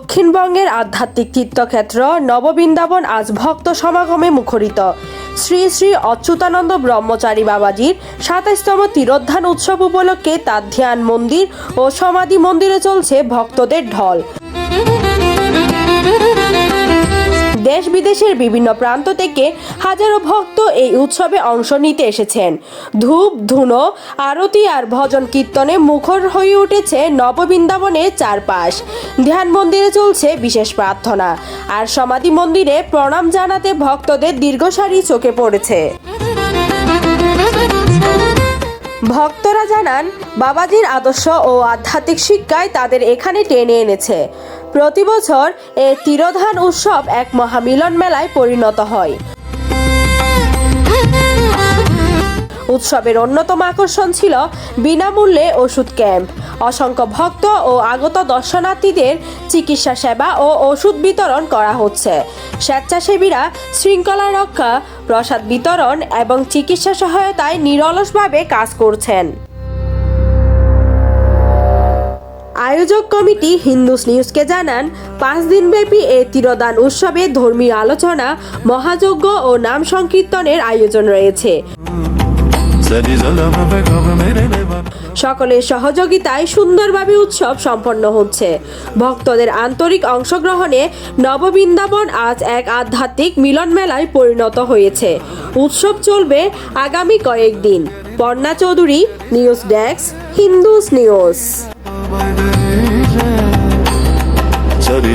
দক্ষিণবঙ্গের আধ্যাত্মিক তীর্থক্ষেত্র নববৃন্দাবন আজ ভক্ত সমাগমে মুখরিত। শ্রী শ্রী অচ্যুতানন্দ ব্রহ্মচারী বাবাজির ২৭তম তিরোধান উৎসব উপলক্ষে তার ধ্যান মন্দির ও সমাধি মন্দিরে চলছে ভক্তদের ঢল। দেশ বিদেশের বিভিন্ন প্রান্ত থেকে হাজারো ভক্ত এই উৎসবে অংশ নিতে এসেছেন। ধূপ ধুনো আরতি আর ভজন কীর্তনে মুখর হয়ে উঠেছে নববৃন্দাবনের চারপাশ। ধ্যান মন্দিরে চলছে বিশেষ প্রার্থনা, আর সমাধি মন্দিরে প্রণাম জানাতে ভক্তদের দীর্ঘ সারি চোখে পড়েছে। ভক্তরা জানান, বাবাজির আদর্শ ও আধ্যাত্মিক শিক্ষায় তাদের এখানে টেনে এনেছে। প্রতি বছর এই তিরোধান উৎসব এক মহামিলন মেলায় পরিণত হয়। উৎসবের অন্যতম আকর্ষণ ছিল বিনামূল্যে ওষুধ ক্যাম্প। অসংখ্য ভক্ত ও আগত দর্শনার্থীদের চিকিৎসা সেবা ও ওষুধ বিতরণ করা হচ্ছে। স্বেচ্ছাসেবীরা শৃঙ্খলা রক্ষা, প্রসাদ বিতরণ এবং চিকিৎসা সহায়তায় নিরলসভাবে কাজ করছেন। আয়োজক কমিটি হিন্দুস নিউজকে জানান, ৫ দিনব্যাপী এই তিরোধান উৎসবে ধর্মীয় আলোচনা, মহাযজ্ঞ ও নাম সংকীর্তনের আয়োজন রয়েছে। সকলের সহযোগিতায় সুন্দরভাবে উৎসব সম্পন্ন হচ্ছে। ভক্তদের আন্তরিক অংশগ্রহণে নববৃন্দাবন আজ এক আধ্যাত্মিক মিলন মেলায় পরিণত হয়েছে। উৎসব চলবে আগামী কয়েকদিন। Parna Chowdhury, news desk, Hindus news. Sorry,